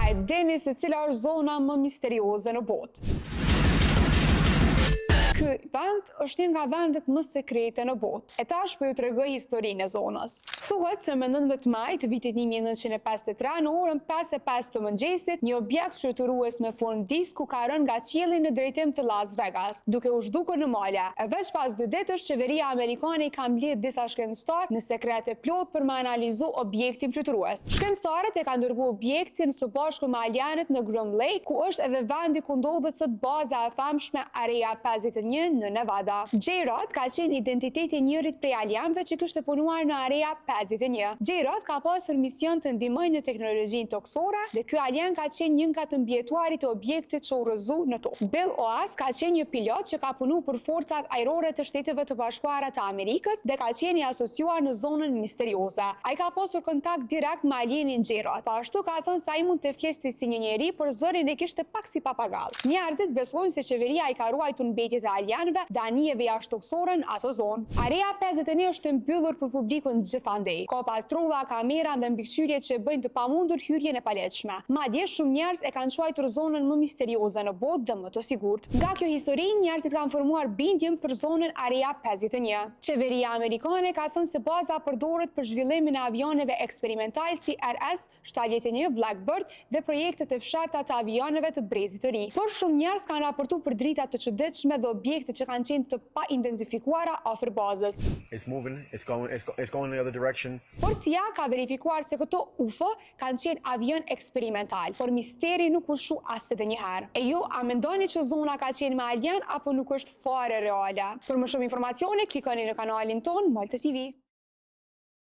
A e dini se cila është zona më misterioze në botë? Ky vend është një nga vendet më sekrete në botë. E tash po ju tregoj historinë e zonës. Thuhet se më 19 maj të vitit 1953 në orën 5:05 të mëngjesit, një objekt fluturues me formë disk ka rënë nga qielli në drejtim të Las Vegas, duke u zhdukur në male. E veç pas 2 ditësh, qeveria amerikane i ka mbledh disa shkencëtar në sekret e plot për me analizu objektin fluturues. Shkencëtarët e kanë dërguar objektin së bashku me alienët në Groom Lake, ku është edhe vendi ku ndodhet sot baza e famshme Area 51 në Nevada. J-Rod ka qenë identiteti i njërit prej alienëve që kishte punuar në Area 51. J-Rod ka pasur mision të ndihmojë në teknologjinë toksore dhe ky alien ka qenë një nga të mbijetuarit e objektit që u rrëzu në tokë. Bill Oas ka qenë një pilot që ka punuar për forcat ajrore të Shteteve të Bashkuara të Amerikës dhe ka qenë i asociuar në zonën misterioze. Ai ka pasur kontakt direkt me alienin J-Rod. Ashtu ka thënë se ai mund të fliste si një njeri, por zërin e kishte pak si papagall. Njerëzit besojnë se qeveria i ka ruajtur mbetjet e alienëve dhe anijeve jashtëtoksore në ato zonë. Area 51 është mbyllur për publikun gjithandej. Ka patrulla, kamera dhe mbikëqyrje që bëjnë të pamundur hyrjen e paleqshme. Madje shumë njerëz e kanë quajtur zonën më misterioze në botë dhe më të sigurt. Nga kjo histori, njerëzit kanë formuar bindjen për zonën Area 51. Qeveria amerikane ka thënë se baza përdoret për zhvillimin e avioneve eksperimental si RS-71 Blackbird dhe projektet e fshehta të avioneve të brezit të ri. Por shumë njerëz kanë raportuar për drita të çuditshme dhe objekte që kanë qenë të pa identifikuara afër bazës. It's moving, it's going the other direction. Por CIA ka verifikuar se këto UFO kanë qenë avion eksperimental, por misteri nuk u shu as edhe një herë. E ju, a mendoni që zona ka qenë me alien apo nuk është fare reale? Për më shumë informacione, klikoni në kanalin ton Malte TV.